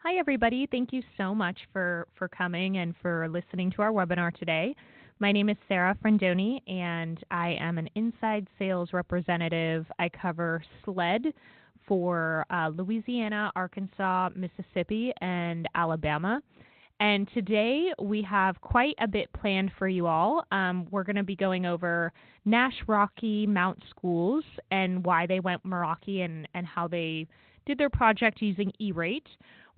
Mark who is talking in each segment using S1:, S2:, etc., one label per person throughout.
S1: Hi, everybody. Thank you so much for coming and for listening to our webinar today. My name is Sarah Frandoni, and I am an inside sales representative. I cover SLED for Louisiana, Arkansas, Mississippi, and Alabama. And today we have quite a bit planned for you all. We're going to be going over Nash-Rocky Mount Schools and why they went Meraki and how they did their project using Erate.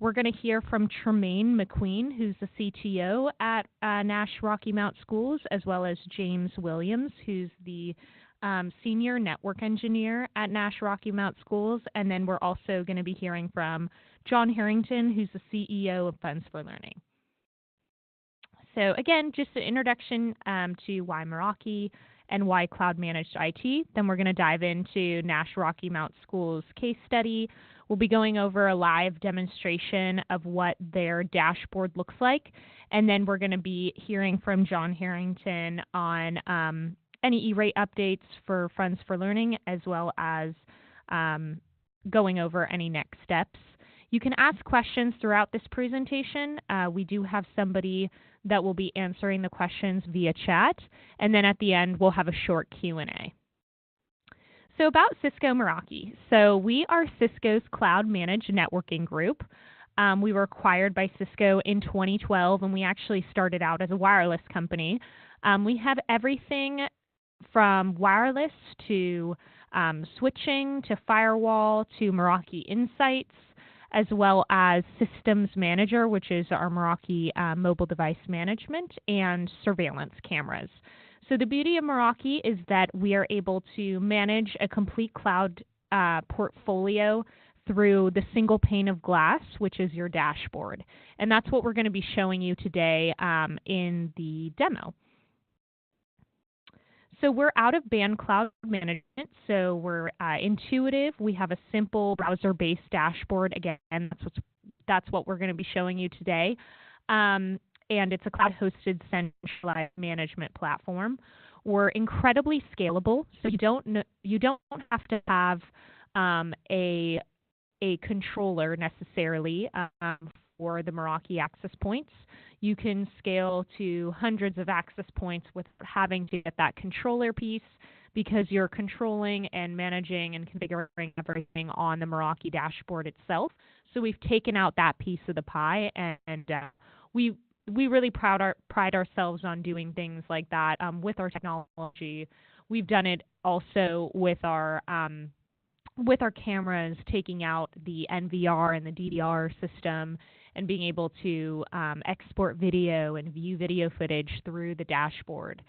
S1: We're going to hear from Tremaine McQueen, who's the CTO at Nash-Rocky Mount Schools, as well as James Williams, who's the Senior Network Engineer at Nash-Rocky Mount Schools. And then we're also going to be hearing from John Harrington, who's the CEO of Funds for Learning. So again, just an introduction to why Meraki and why Cloud Managed IT. Then we're going to dive into Nash-Rocky Mount Schools case study. We'll be going over a live demonstration of what their dashboard looks like. And then we're going to be hearing from John Harrington on any E-rate updates for Funds for Learning, as well as going over any next steps. You can ask questions throughout this presentation. We do have somebody that will be answering the questions via chat. And then at the end, we'll have a short Q&A. So about Cisco Meraki. So we are Cisco's Cloud Managed Networking Group. We were acquired by Cisco in 2012, and we actually started out as a wireless company. We have everything from wireless to switching to firewall to Meraki Insights, as well as Systems Manager, which is our Meraki mobile device management, and surveillance cameras. So the beauty of Meraki is that we are able to manage a complete cloud portfolio through the single pane of glass, which is your dashboard. And that's what we're going to be showing you today in the demo. So we're out-of-band cloud management, so we're intuitive. We have a simple browser-based dashboard. Again, that's what we're going to be showing you today. And it's a cloud-hosted centralized management platform. We're incredibly scalable, so you don't have to have a controller necessarily for the Meraki access points. You can scale to hundreds of access points without having to get that controller piece, because you're controlling and managing and configuring everything on the Meraki dashboard itself. So we've taken out that piece of the pie, and we really pride ourselves on doing things like that with our technology. We've done it also with our cameras, taking out the NVR and the DVR system and being able to export video and view video footage through the dashboard.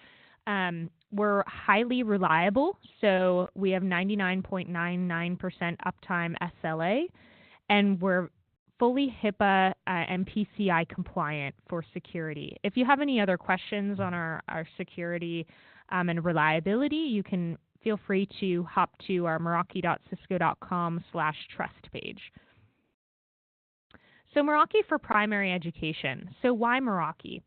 S1: We're highly reliable, so we have 99.99% uptime SLA, and we're fully HIPAA and PCI compliant for security. If you have any other questions on our security and reliability, you can feel free to hop to our meraki.cisco.com/trust page. So Meraki for primary education. So why Meraki?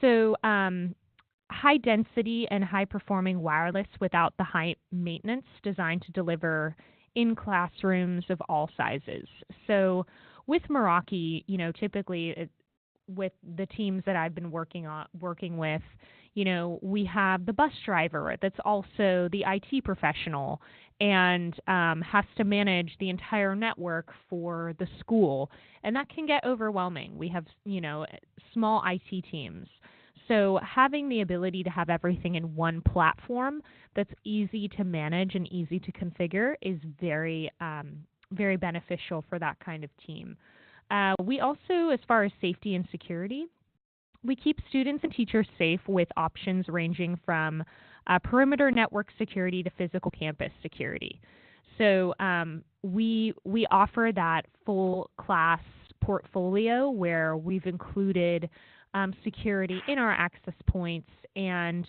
S1: So high density and high performing wireless without the high maintenance, designed to deliver in classrooms of all sizes. So with Meraki, typically with the teams that I've been working with, we have the bus driver that's also the IT professional and has to manage the entire network for the school. And that can get overwhelming. We have, small IT teams. So having the ability to have everything in one platform that's easy to manage and easy to configure is very, very beneficial for that kind of team. We also, as far as safety and security, we keep students and teachers safe with options ranging from perimeter network security to physical campus security. So we offer that full class portfolio where we've included security in our access points, and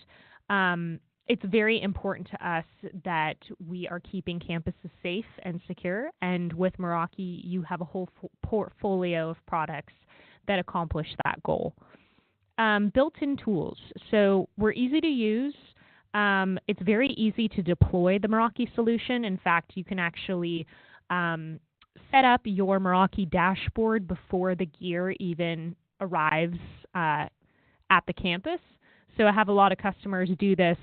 S1: it's very important to us that we are keeping campuses safe and secure. And with Meraki, you have a whole portfolio of products that accomplish that goal. Built-in tools. So we're easy to use. It's very easy to deploy the Meraki solution. In fact, you can actually set up your Meraki dashboard before the gear even arrives at the campus. So I have a lot of customers do this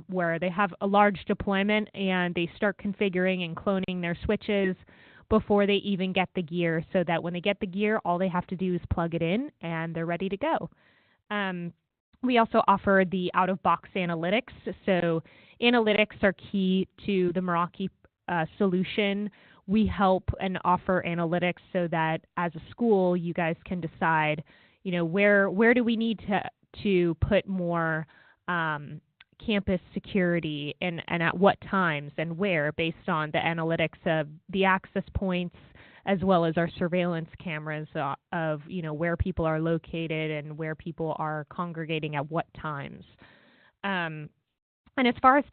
S1: where they have a large deployment and they start configuring and cloning their switches before they even get the gear, so that when they get the gear, all they have to do is plug it in and they're ready to go. We also offer the out-of-box analytics. So analytics are key to the Meraki solution. We help and offer analytics so that as a school, you guys can decide, where do we need to put more campus security and at what times and where, based on the analytics of the access points as well as our surveillance cameras of where people are located and where people are congregating at what times. And as far as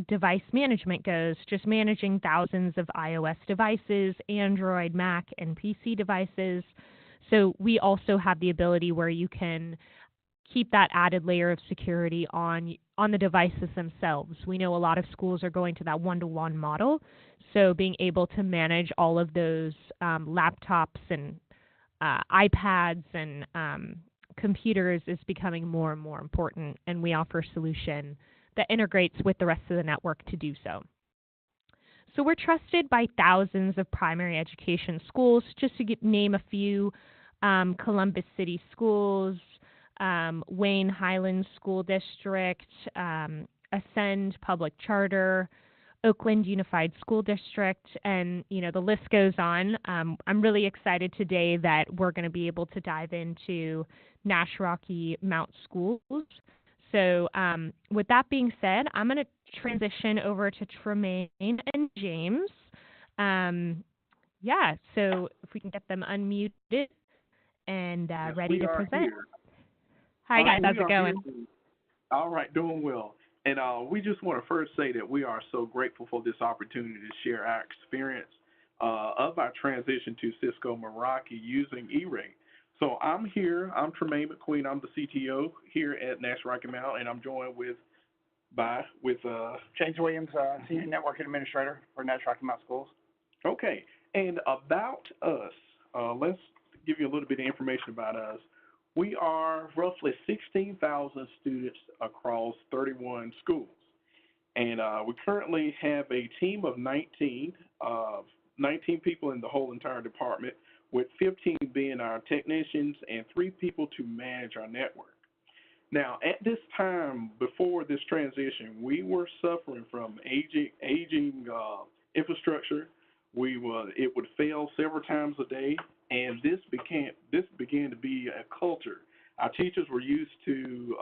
S1: device management goes, just managing thousands of iOS devices, Android, Mac, and PC devices. So we also have the ability where you can keep that added layer of security on the devices themselves. We know a lot of schools are going to that one-to-one model, so being able to manage all of those laptops and iPads and computers is becoming more and more important, and we offer a solution that integrates with the rest of the network to do so. So we're trusted by thousands of primary education schools. Just to name a few, Columbus City Schools, Wayne Highlands School District, Ascend Public Charter, Oakland Unified School District, and the list goes on. I'm really excited today that we're going to be able to dive into Nash-Rocky Mount Schools. So with that being said, I'm going to transition over to Tremaine and James. So if we can get them unmuted and ready to present.
S2: Here.
S1: Hi, guys. How's it going?
S2: All right, doing well. And we just want to first say that we are so grateful for this opportunity to share our experience of our transition to Cisco Meraki using Erate. So I'm here. I'm Tremaine McQueen. I'm the CTO here at Nash-Rocky Mount, and I'm joined with
S3: James Williams, Senior Network Administrator for Nash-Rocky Mount Schools.
S2: Okay. And about us, let's give you a little bit of information about us. We are roughly 16,000 students across 31 schools. And we currently have a team of 19 people in the whole entire department, with 15 being our technicians and 3 people to manage our network. Now, at this time, before this transition, we were suffering from aging infrastructure. It would fail several times a day, and this began to be a culture. Our teachers were used to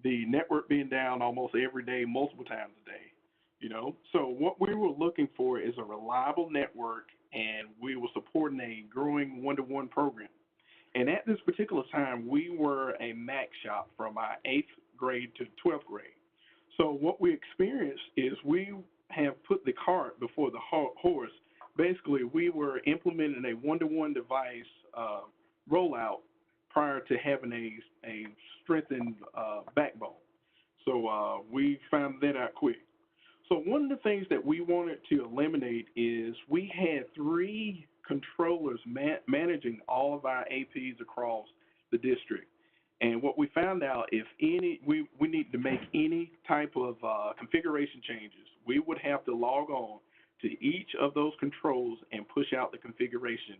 S2: the network being down almost every day, multiple times a day. So what we were looking for is a reliable network, and we were supporting a growing one-to-one program. And at this particular time, we were a Mac shop from our 8th grade to 12th grade. So what we experienced is we have put the cart before the horse. Basically, we were implementing a one-to-one device rollout prior to having a strengthened backbone. So we found that out quick. So one of the things that we wanted to eliminate is we had 3 controllers managing all of our APs across the district. And what we found out, if we need to make any type of configuration changes, we would have to log on to each of those controls and push out the configuration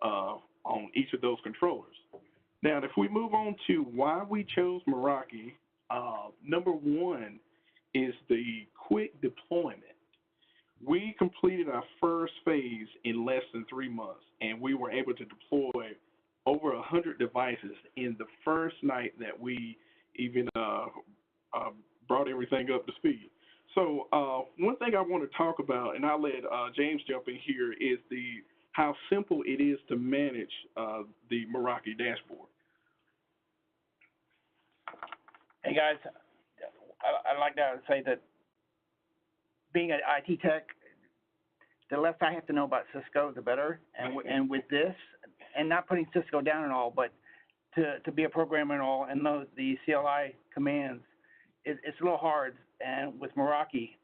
S2: on each of those controllers. Now, if we move on to why we chose Meraki, number 1 is the quick deployment. We completed our first phase in less than 3 months, and we were able to deploy over 100 devices in the first night that we even brought everything up to speed. So one thing I want to talk about, and I'll let James jump in here, is how simple it is to manage the Meraki dashboard.
S3: Hey guys, I'd like to say that being an IT tech, the less I have to know about Cisco, the better. And with this, and not putting Cisco down at all, but to be a programmer and all, and know the CLI commands, it's a little hard. And with Meraki,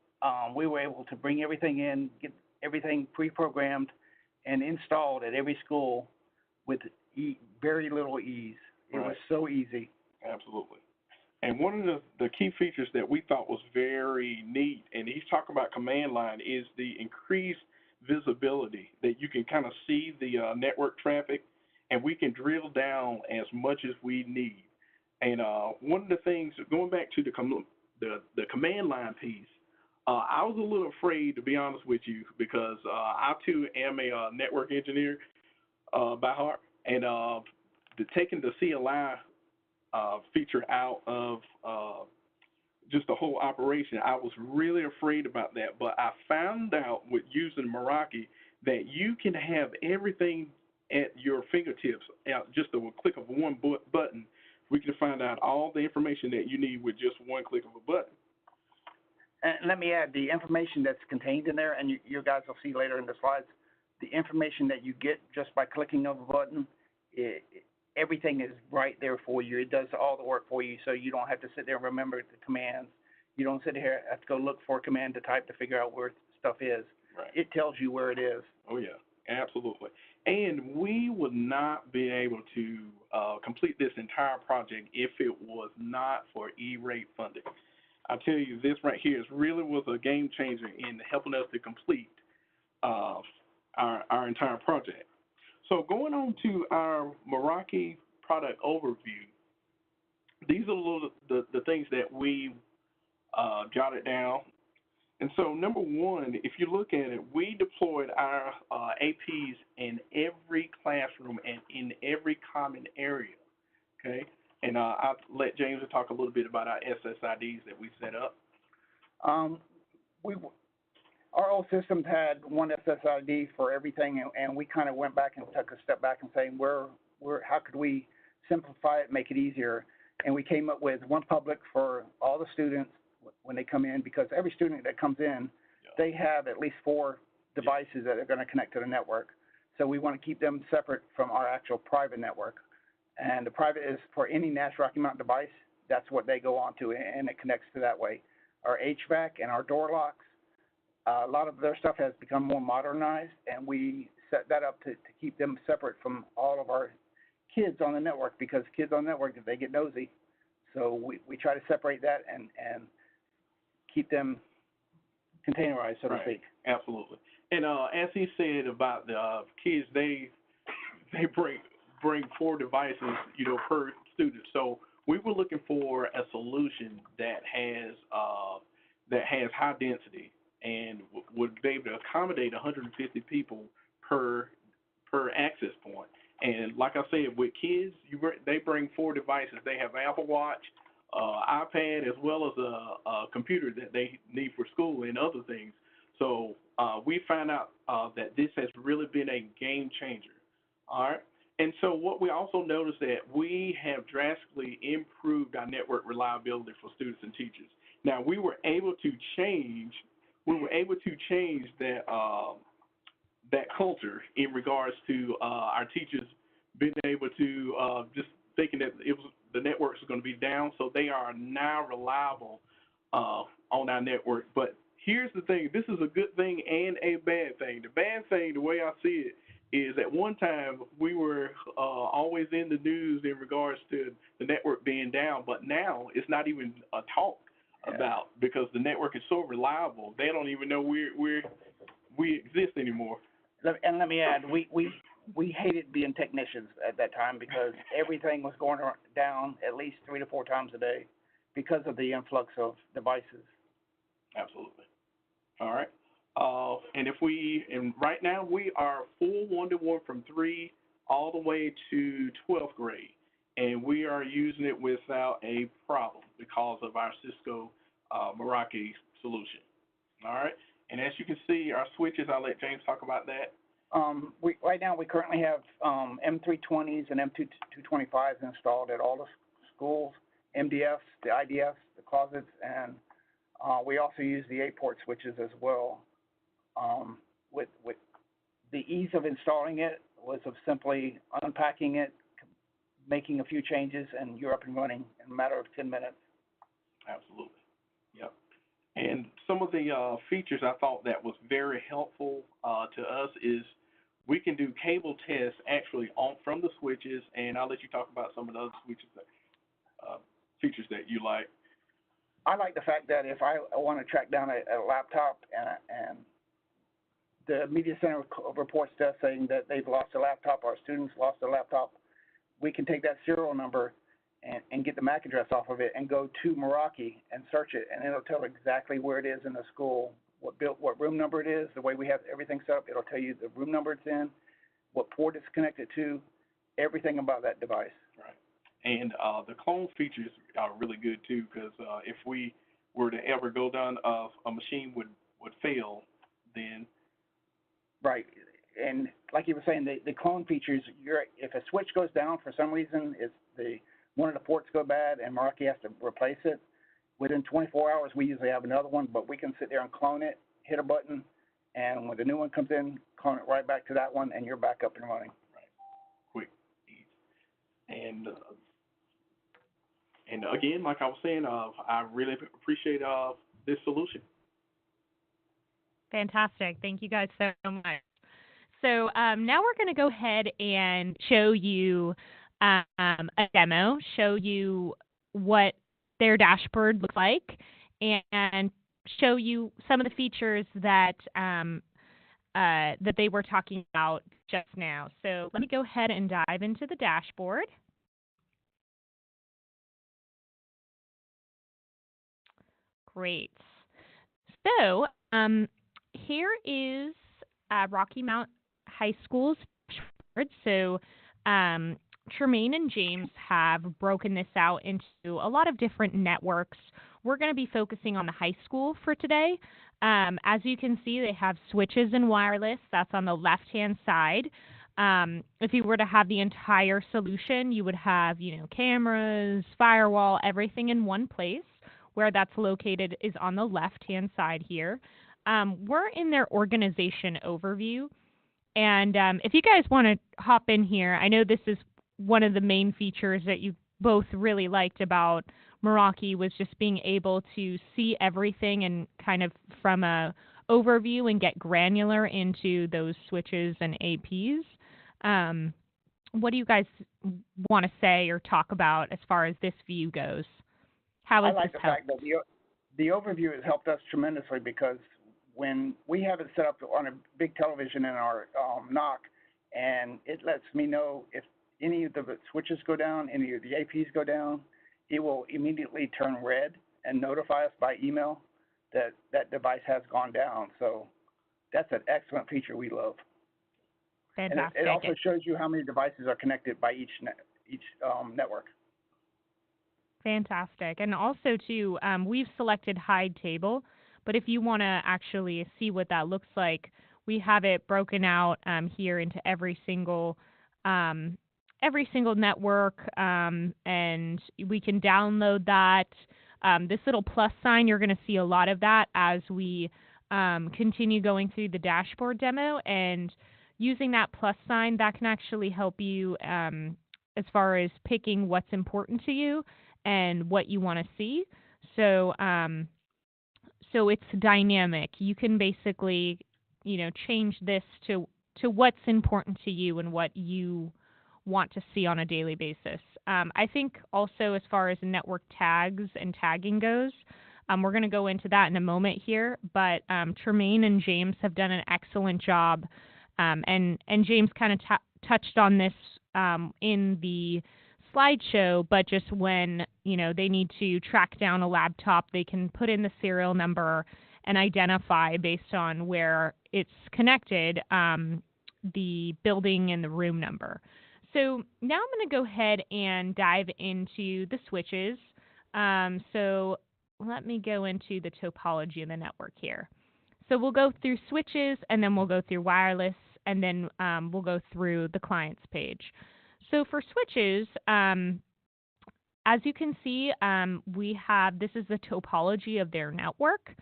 S3: we were able to bring everything in, get everything pre-programmed, and installed at every school with very little ease. It was so easy.
S2: Absolutely. And one of the key features that we thought was very neat, and he's talking about command line, is the increased visibility that you can kind of see the network traffic, and we can drill down as much as we need. And one of the things, going back to the command line piece, I was a little afraid, to be honest with you, because I too am a network engineer by heart, and taking the CLI feature out of just the whole operation, I was really afraid about that. But I found out with using Meraki that you can have everything at your fingertips, at just a click of one button. We can find out all the information that you need with just one click of a button.
S3: And let me add, the information that's contained in there, and you guys will see later in the slides, the information that you get just by clicking of a button, everything is right there for you. It does all the work for you, so you don't have to sit there and remember the commands. You don't sit here and have to go look for a command to type to figure out where stuff is.
S2: Right.
S3: It tells you where it is.
S2: Oh, yeah, absolutely. And we would not be able to complete this entire project if it was not for E-rate funding. I tell you, this right here really was a game changer in helping us to complete our entire project. So going on to our Meraki product overview, these are the things that we jotted down. And so number one, if you look at it, we deployed our APs in every classroom and in every common area, okay? And I'll let James talk a little bit about our SSIDs that we set up.
S3: Our old systems had one SSID for everything, and we kind of went back and took a step back and saying, how could we simplify it, make it easier? And we came up with one public for all the students when they come in, because every student that comes in, they have at least 4 devices that are going to connect to the network. So we want to keep them separate from our actual private network. And the private is for any Nash-Rocky Mount device. That's what they go on to, and it connects to that way. Our HVAC and our door locks, a lot of their stuff has become more modernized, and we set that up to keep them separate from all of our kids on the network, because kids on the network, they get nosy. So we try to separate that and keep them containerized, so to speak.
S2: Absolutely. And as he said about the kids, they bring 4 devices, per student. So we were looking for a solution that has high density and would be able to accommodate 150 people per access point. And like I said, with kids, they bring 4 devices. They have Apple Watch, iPad, as well as a computer that they need for school and other things. So we found out that this has really been a game changer. All right. And so what we also noticed that we have drastically improved our network reliability for students and teachers. Now we were able to change that that culture in regards to our teachers being able to just thinking that the networks are going to be down, so they are now reliable on our network. But here's the thing: this is a good thing and a bad thing. The bad thing, the way I see it, is at one time we were always in the news in regards to the network being down, but now it's not even a talk about, because the network is so reliable. They don't even know we exist anymore.
S3: And let me add, we hated being technicians at that time, because everything was going down at least 3 to 4 times a day because of the influx of devices.
S2: Absolutely. All right. And right now we are full 1-to-1 from 3 all the way to 12th grade, and we are using it without a problem because of our Cisco Meraki solution. All right. And as you can see, our switches, I'll let James talk about that.
S3: Right now we currently have M320s and M225s installed at all the schools, MDFs, the IDFs, the closets, and we also use the 8-port switches as well. With the ease of installing it was of simply unpacking it, making a few changes, and you're up and running in a matter of 10 minutes.
S2: Absolutely. Yep. And some of the features I thought that was very helpful to us is we can do cable tests actually from the switches, and I'll let you talk about some of the other switches features that you like.
S3: I like the fact that if I want to track down a laptop and the media center reports to us saying that they've lost a laptop or students lost a laptop, we can take that serial number and get the MAC address off of it and go to Meraki and search it, and it'll tell exactly where it is in the school, what room number it is. The way we have everything set up, it'll tell you the room number it's in, what port it's connected to, everything about that device.
S2: Right. And the clone features are really good too, because if we were to ever go down, a machine would fail, then.
S3: Right. And like you were saying, the clone features, if a switch goes down for some reason, one of the ports go bad and Meraki has to replace it, within 24 hours we usually have another one, but we can sit there and clone it, hit a button, and when the new one comes in, clone it right back to that one, and you're back up and running.
S2: Right. Quick, easy. And again, like I was saying, I really appreciate this solution.
S1: Fantastic. Thank you guys so much. So now we're going to go ahead and show you a demo, show you what their dashboard looks like, and show you some of the features that that they were talking about just now. So let me go ahead and dive into the dashboard. Great. So here is Rocky Mount High School's dashboard. So Tremaine and James have broken this out into a lot of different networks. We're going to be focusing on the high school for today. As you can see, they have switches and wireless. That's on the left-hand side. If you were to have the entire solution, you would have, cameras, firewall, everything in one place. Where that's located is on the left-hand side here. We're in their organization overview. And if you guys want to hop in here, I know this is one of the main features that you both really liked about Meraki was just being able to see everything and kind of from a overview and get granular into those switches and APs. What do you guys want to say or talk about as far as this view goes? How has
S3: I like
S1: this
S3: the fact that the overview has helped us tremendously, because when we have it set up on a big television in our NOC, and it lets me know if any of the switches go down, any of the APs go down, it will immediately turn red and notify us by email that that device has gone down. So that's an excellent feature we love.
S1: Fantastic.
S3: And it also shows you how many devices are connected by each network.
S1: Fantastic. And also, too, we've selected hide table, but if you want to actually see what that looks like, we have it broken out here into every single network, and we can download that. This little plus sign, you're going to see a lot of that as we continue going through the dashboard demo, and using that plus sign, that can actually help you as far as picking what's important to you and what you want to see. So so it's dynamic. You can basically, change this to what's important to you and what you want to see on a daily basis. I think also as far as network tags and tagging goes, we're going to go into that in a moment here, but Tremaine and James have done an excellent job, and James kind of touched on this in the slideshow, but just when they need to track down a laptop, they can put in the serial number and identify based on where it's connected the building and the room number. So now I'm going to go ahead and dive into the switches. So let me go into the topology of the network here. So we'll go through switches, and then we'll go through wireless, and then we'll go through the clients page. So for switches, as you can see, this is the topology of their network.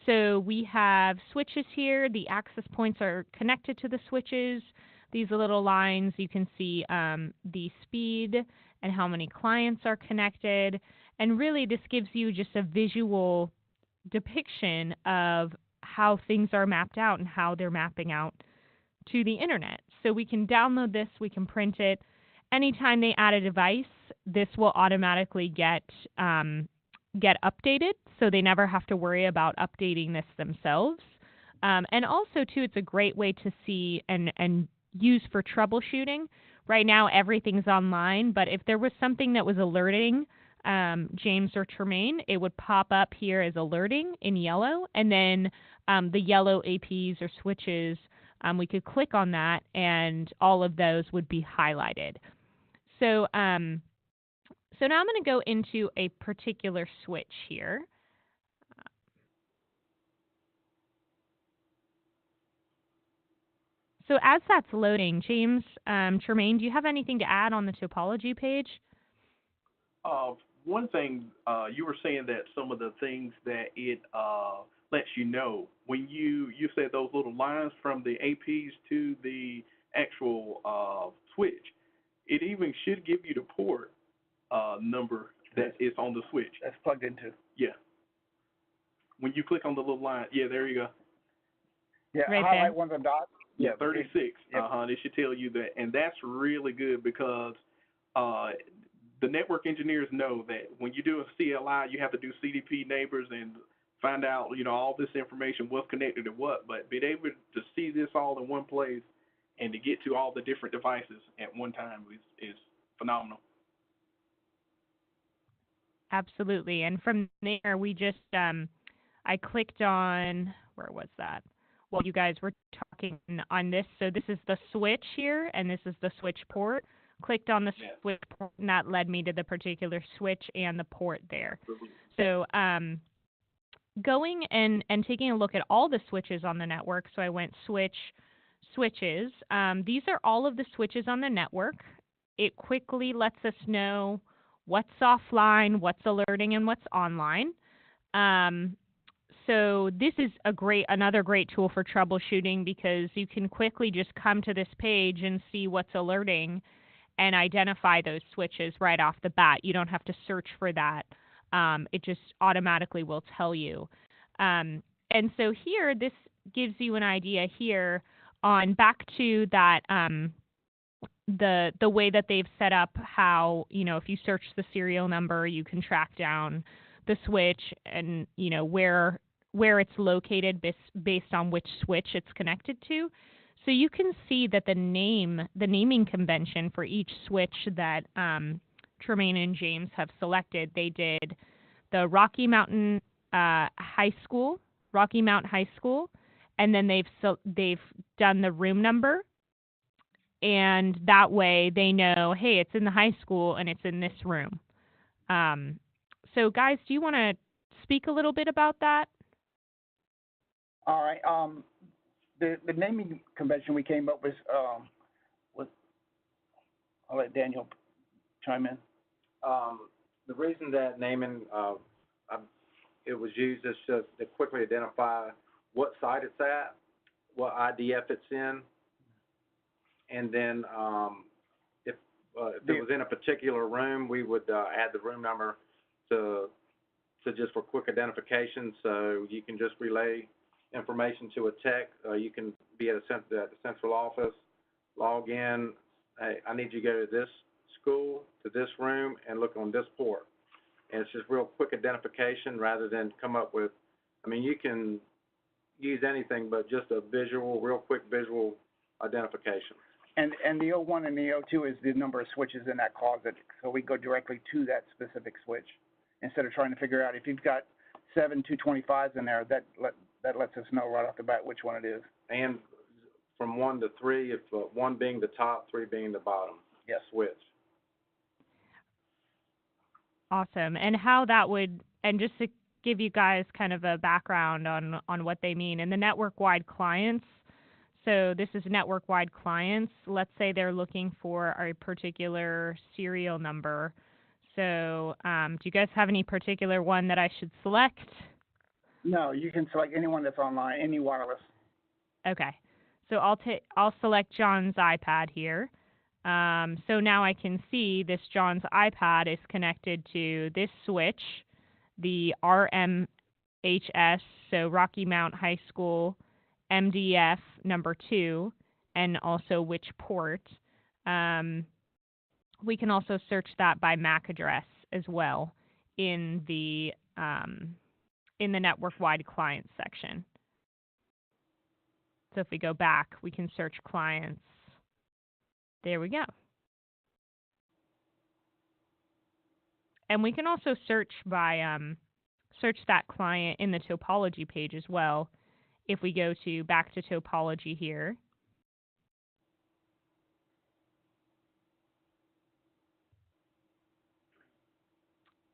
S1: So we have switches here. The access points are connected to the switches. These little lines, you can see the speed and how many clients are connected. And really, this gives you just a visual depiction of how things are mapped out and how they're mapping out to the internet. So we can download this, we can print it. Anytime they add a device, this will automatically get updated, so they never have to worry about updating this themselves. And also, too, it's a great way to see and use for troubleshooting. Right now, everything's online, but if there was something that was alerting James or Tremaine, it would pop up here as alerting in yellow, and then the yellow APs or switches, we could click on that, and all of those would be highlighted. So, so now I'm going to go into a particular switch here. So as that's loading, James, Tremaine, do you have anything to add on the topology page?
S2: One thing, you were saying that some of the things that it lets you know, when you said those little lines from the APs to the actual switch, it even should give you the port number that is on the switch.
S3: That's plugged into.
S2: Yeah. When you click on the little line, yeah, there you go.
S3: Yeah,
S1: right
S3: highlight
S1: there.
S3: one of the dots.
S2: Yeah, 36.
S3: Yep.
S2: It should tell you that, and that's really good because the network engineers know that when you do a CLI, you have to do CDP neighbors and find out, all this information, what's connected to what. But being able to see this all in one place and to get to all the different devices at one time is phenomenal.
S1: Absolutely. And from there, we just, I clicked on, where was that? Well, you guys were talking on this. So this is the switch here, and this is the switch port. Clicked on the switch port, and that led me to the particular switch and the port there. So going and taking a look at all the switches on the network. So I went switches. These are all of the switches on the network. It quickly lets us know what's offline, what's alerting, and what's online. So this is another great tool for troubleshooting because you can quickly just come to this page and see what's alerting and identify those switches right off the bat. You don't have to search for that. It just automatically will tell you. And so here, this gives you an idea here on back to that the way that they've set up how, if you search the serial number, you can track down the switch and, where it's located based on which switch it's connected to. So you can see that the naming convention for each switch that Tremaine and James have selected, they did the Rocky Mount High School, and then they've done the room number, and that way they know, hey, it's in the high school and it's in this room. So guys, do you want to speak a little bit about that?
S3: All right. The naming convention we came up with, I'll let Daniel chime in.
S4: The reason that naming it was used is to quickly identify what site it's at, what IDF it's in, and then if it was in a particular room, we would add the room number to just for quick identification. So you can just relay information to a tech. You can be at the central office, log in. Hey, I need you to go to this school, to this room, and look on this port. And it's just real quick identification rather than come up with, you can use anything but just a real quick visual identification.
S3: And the O1 and the O2 is the number of switches in that closet, so we go directly to that specific switch instead of trying to figure out if you've got 7 225s in there. That lets us know right off the bat which one it is.
S4: And from 1 to 3, if 1 being the top, 3 being the bottom.
S3: Yes.
S4: Switch.
S1: Awesome. And how that would, and just to give you guys kind of a background on what they mean, in the network-wide clients, so this is network-wide clients. Let's say they're looking for a particular serial number. So do you guys have any particular one that I should select?
S3: No, you can select anyone that's online, any wireless.
S1: Okay. So I'll select John's iPad here. So now I can see this John's iPad is connected to this switch, the RMHS, so Rocky Mount High School MDF number 2, and also which port. We can also search that by MAC address as well in the network-wide clients section. So if we go back, we can search clients. There we go. And we can also search by search that client in the topology page as well. If we go back to topology here,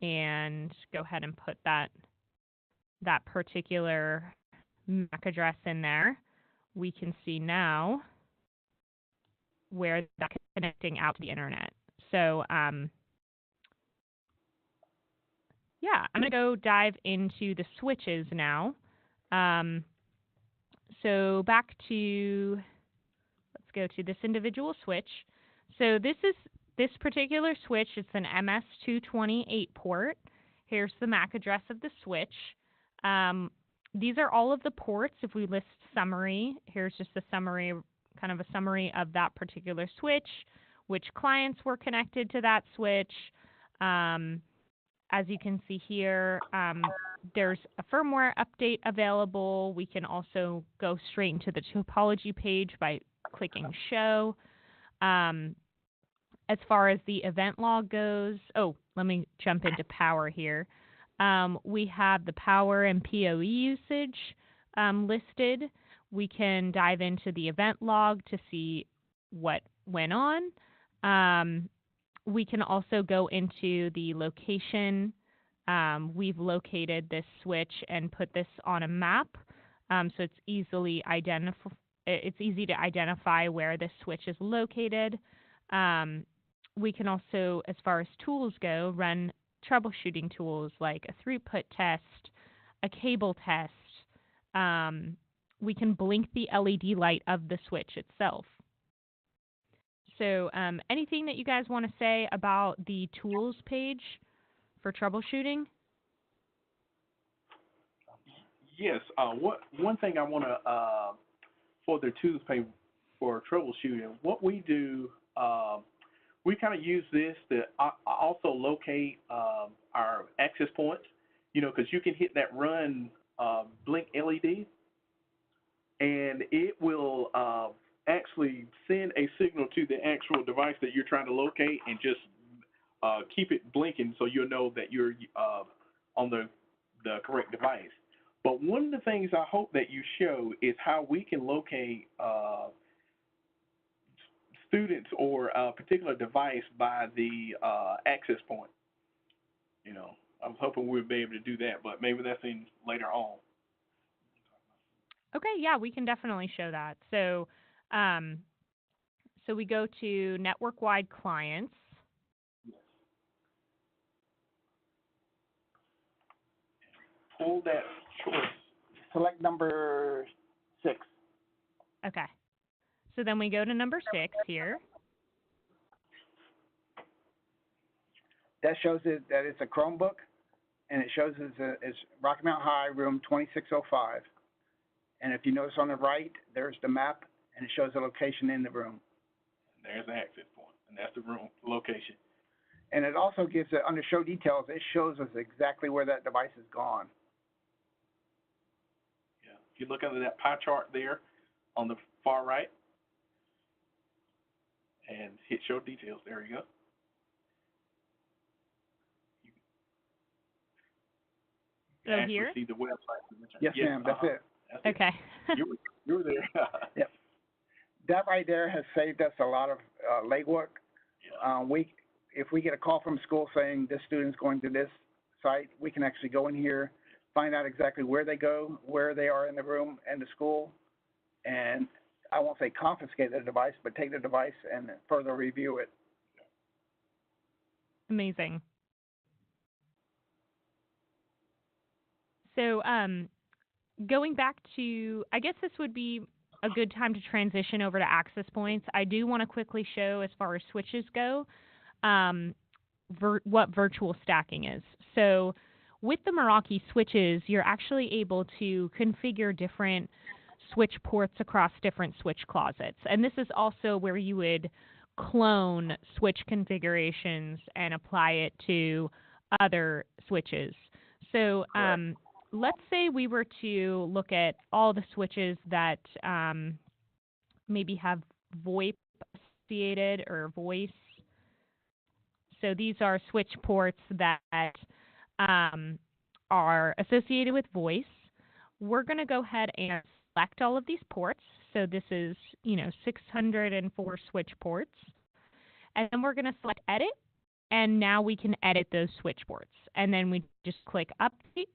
S1: and go ahead and put that particular MAC address in there, we can see now where that's connecting out to the internet. So yeah, I'm going to go dive into the switches now. So back to, let's go to this individual switch. So this particular switch, it's an MS228 port. Here's the MAC address of the switch. These are all of the ports. If we list summary, here's just a summary, kind of a summary of that particular switch, which clients were connected to that switch. As you can see here, there's a firmware update available. We can also go straight into the topology page by clicking show. As far as the event log goes, let me jump into power here. We have the power and PoE usage listed. We can dive into the event log to see what went on. We can also go into the location. We've located this switch and put this on a map, so it's easy to identify where this switch is located. We can also, as far as tools go, run troubleshooting tools like a throughput test, a cable test. We can blink the LED light of the switch itself. So anything that you guys want to say about the tools page for troubleshooting?
S2: Yes. One thing I want to, for the tools page for troubleshooting, what we do, we kind of use this to also locate our access points, because you can hit that run blink LED, and it will actually send a signal to the actual device that you're trying to locate and just keep it blinking so you'll know that you're on the correct device. But one of the things I hope that you show is how we can locate students or a particular device by the access point. I was hoping we would be able to do that, but maybe that's in later on.
S1: Okay, yeah, we can definitely show that. So, so we go to network-wide clients.
S2: Yes. Pull that choice.
S3: Select number 6.
S1: Okay. So then we go to number 6 here.
S3: That shows that it's a Chromebook, and it shows it's Rocky Mount High, room 2605. And if you notice on the right, there's the map, and it shows the location in the room.
S2: There's the access point, and that's the room location.
S3: And it also gives it, under show details, it shows us exactly where that device is gone.
S2: Yeah. If you look under that pie chart there on the far right, and hit show details, there you go.
S1: So here?
S2: See the website.
S3: Yes, ma'am, that's it.
S2: That's
S1: okay.
S2: You were there.
S3: Yep. That right there has saved us a lot of legwork.
S2: Yeah.
S3: If we get a call from school saying this student's going to this site, we can actually go in here, find out exactly where they go, where they are in the room and the school, and I won't say confiscate the device, but take the device and further review it.
S1: Amazing. So going back to, I guess this would be a good time to transition over to access points. I do want to quickly show, as far as switches go, what virtual stacking is. So with the Meraki switches, you're actually able to configure different switch ports across different switch closets. And this is also where you would clone switch configurations and apply it to other switches. So let's say we were to look at all the switches that maybe have VoIP associated or voice. So these are switch ports that are associated with voice. We're going to go ahead and select all of these ports. So this is, 604 switch ports. And then we're going to select Edit, and now we can edit those switch ports. And then we just click Update,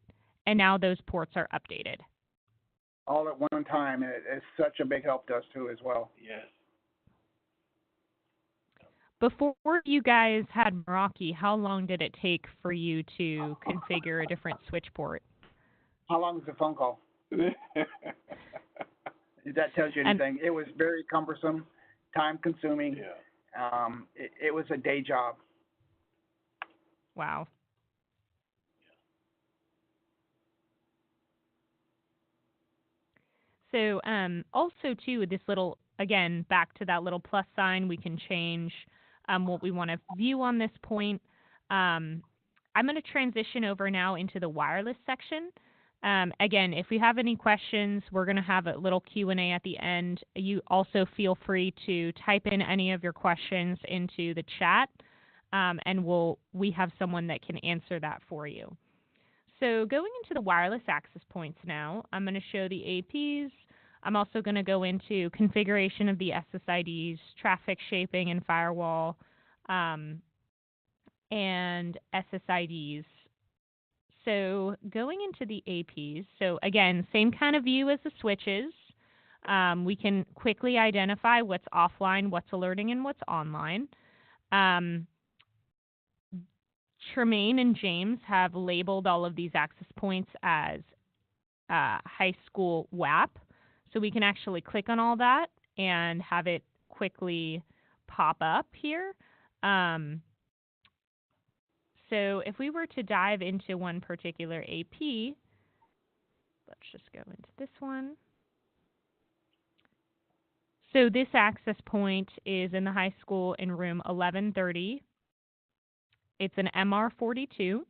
S1: and now those ports are updated.
S3: All at one time, and it's such a big help to us too as well.
S2: Yes.
S1: Before you guys had Meraki, how long did it take for you to configure a different switch port?
S3: How long is the phone call? If that tells you anything. It was very cumbersome, time-consuming.
S2: Yeah.
S3: It was a day job.
S1: Wow. So also, too, this little, again, back to that little plus sign, we can change what we want to view on this point. I'm going to transition over now into the wireless section. Again, if you have any questions, we're going to have a little Q&A at the end. You also feel free to type in any of your questions into the chat, and we have someone that can answer that for you. So going into the wireless access points now, I'm going to show the APs. I'm also going to go into configuration of the SSIDs, traffic shaping and firewall, and SSIDs. So going into the APs, so again, same kind of view as the switches. We can quickly identify what's offline, what's alerting, and what's online. Tremaine and James have labeled all of these access points as high school WAP. So we can actually click on all that and have it quickly pop up here. So if we were to dive into one particular AP, let's just go into this one. So this access point is in the high school in room 1130. It's an MR42.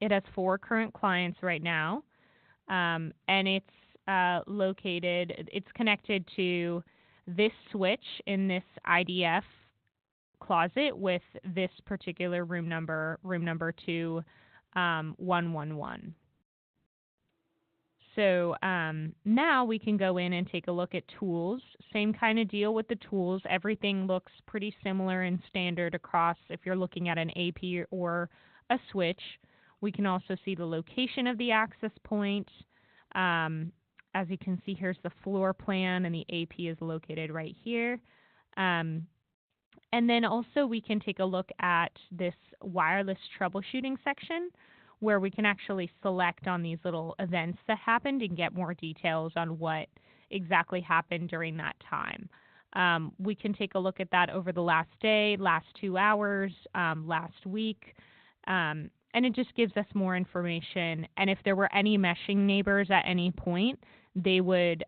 S1: It has 4 current clients right now, and it's it's connected to this switch in this IDF closet with this particular room number 2111. So now we can go in and take a look at tools. Same kind of deal with the tools. Everything looks pretty similar and standard across if you're looking at an AP or a switch. We can also see the location of the access point. As you can see, here's the floor plan, and the AP is located right here. And then also we can take a look at this wireless troubleshooting section, where we can actually select on these little events that happened and get more details on what exactly happened during that time. We can take a look at that over the last day, last 2 hours, last week, and it just gives us more information. And if there were any meshing neighbors at any point, they would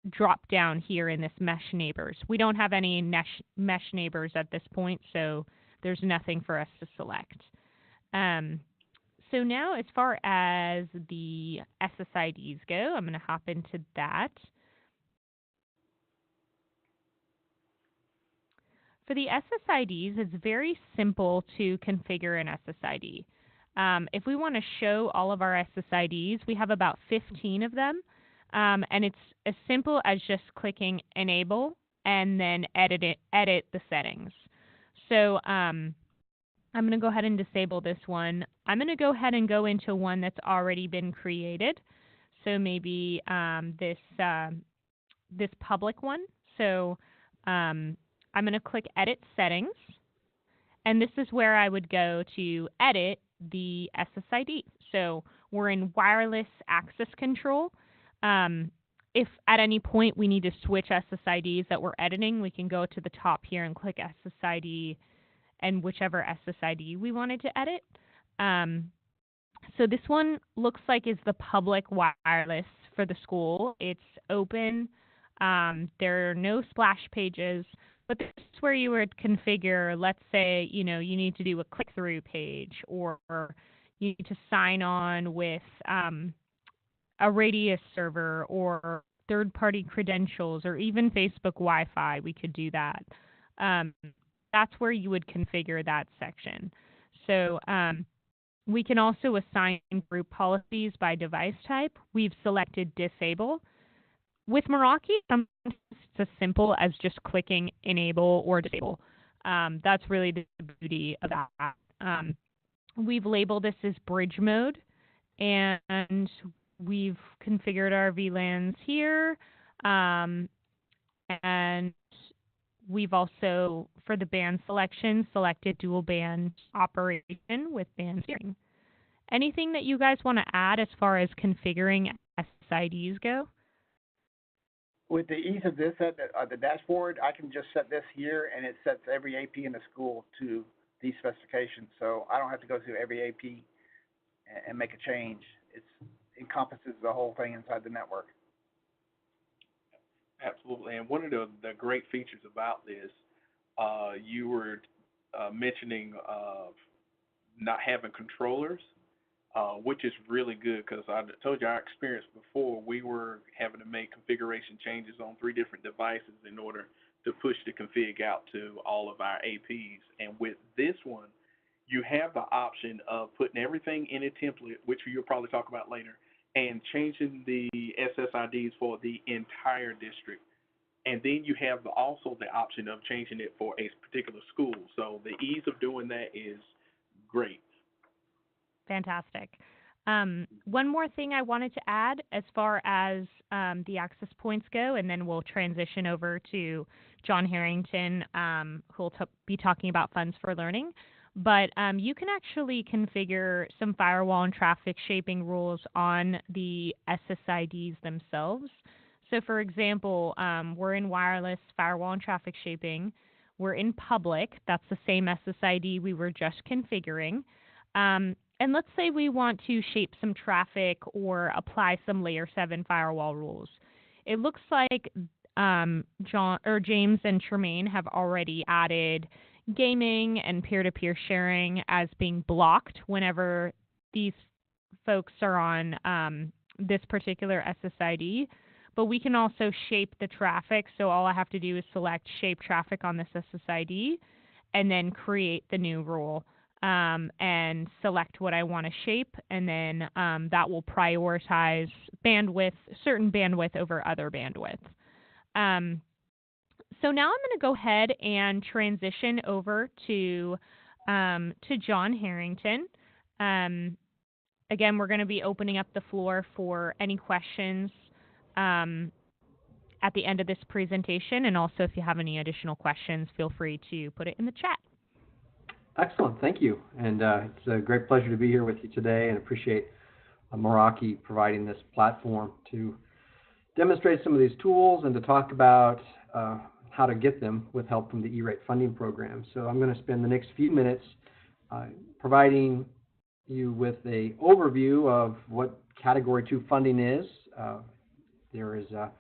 S1: drop down here in this mesh neighbors. We don't have any mesh neighbors at this point, so there's nothing for us to select. So now as far as the SSIDs go, I'm going to hop into that. For the SSIDs, it's very simple to configure an SSID. If we want to show all of our SSIDs, we have about 15 of them, and it's as simple as just clicking Enable and then edit the settings. So I'm going to go ahead and disable this one. I'm going to go ahead and go into one that's already been created. So maybe this public one. So I'm going to click Edit Settings. And this is where I would go to edit the SSID. So we're in wireless access control. If at any point we need to switch SSIDs that we're editing, we can go to the top here and click SSID and whichever SSID we wanted to edit. So this one looks like is the public wireless for the school. It's open. There are no splash pages, but this is where you would configure, let's say, you need to do a click-through page, or you need to sign on with a Radius server or third-party credentials, or even Facebook Wi-Fi. We could do that. That's where you would configure that section. So we can also assign group policies by device type. We've selected disable. With Meraki, sometimes it's as simple as just clicking enable or disable. That's really the beauty of that. We've labeled this as bridge mode, and we've configured our VLANs here. And we've also, for the band selection, selected dual band operation with band steering. Anything that you guys want to add as far as configuring SSIDs go?
S3: With the ease of this at the dashboard, I can just set this here, and it sets every AP in the school to these specifications. So I don't have to go through every AP and make a change. It encompasses the whole thing inside the network.
S2: Absolutely. And one of the great features about this, you were mentioning not having controllers, which is really good, because I told you our experience before, we were having to make configuration changes on 3 different devices in order to push the config out to all of our APs. And with this one, you have the option of putting everything in a template, which you'll probably talk about later, and changing the SSIDs for the entire district. And then you have also the option of changing it for a particular school. So the ease of doing that is great.
S1: Fantastic. One more thing I wanted to add as far as the access points go, and then we'll transition over to John Harrington, who will be talking about funds for learning. But you can actually configure some firewall and traffic shaping rules on the SSIDs themselves. So, for example, we're in wireless firewall and traffic shaping. We're in public. That's the same SSID we were just configuring. And let's say we want to shape some traffic or apply some layer 7 firewall rules. It looks like James and Tremaine have already added gaming and peer-to-peer sharing as being blocked whenever these folks are on this particular SSID. But we can also shape the traffic. So all I have to do is select shape traffic on this SSID and then create the new rule. And select what I want to shape, and then that will prioritize bandwidth, certain bandwidth over other bandwidth. So now I'm going to go ahead and transition over to John Harrington. Again, we're going to be opening up the floor for any questions at the end of this presentation, and also if you have any additional questions, feel free to put it in the chat.
S5: Excellent, thank you. And it's a great pleasure to be here with you today, and appreciate Meraki providing this platform to demonstrate some of these tools and to talk about how to get them with help from the E-Rate funding program. So I'm going to spend the next few minutes providing you with an overview of what Category 2 funding is. There is a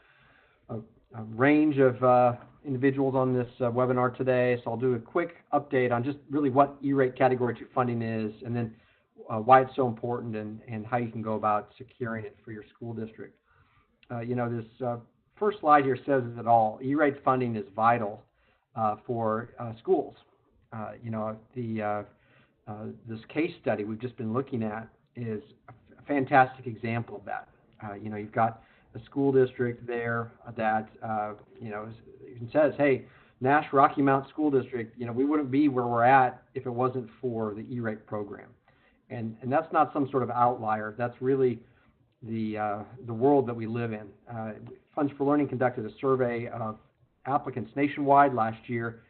S5: range of individuals on this webinar today, so I'll do a quick update on just really what E-Rate Category 2 funding is, and then why it's so important and how you can go about securing it for your school district. This first slide here says it all. E-Rate funding is vital for schools. This case study we've just been looking at is a fantastic example of that. You've got a school district there that says, hey, Nash-Rocky Mount School District, we wouldn't be where we're at if it wasn't for the E-Rate program. And that's not some sort of outlier. That's really the world that we live in. Funds for Learning conducted a survey of applicants nationwide last year,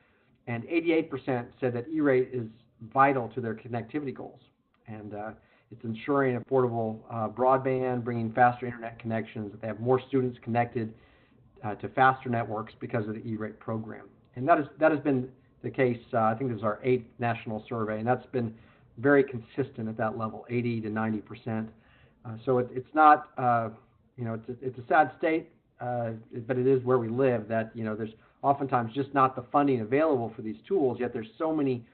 S5: and 88% said that E-Rate is vital to their connectivity goals. And it's ensuring affordable broadband, bringing faster internet connections, that they have more students connected to faster networks because of the E-Rate program. And that has been the case, I think this is our 8th national survey, and that's been very consistent at that level, 80 to 90%. So it's not, it's a sad state, but it is where we live, that, there's oftentimes just not the funding available for these tools, yet there's so many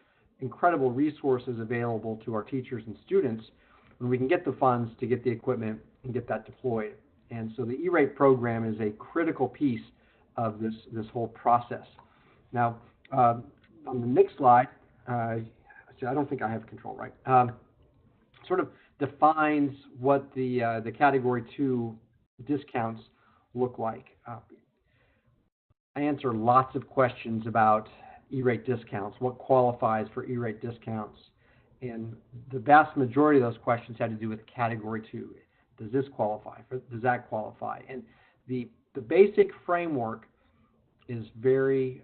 S5: incredible resources available to our teachers and students when we can get the funds to get the equipment and get that deployed. And so the E-Rate program is a critical piece of this whole process. Now, on the next slide, I don't think I have control, right? Sort of defines what the Category 2 discounts look like. I answer lots of questions about E-Rate discounts, what qualifies for E-Rate discounts, and the vast majority of those questions had to do with Category 2. Does this qualify? Does that qualify? And the basic framework is very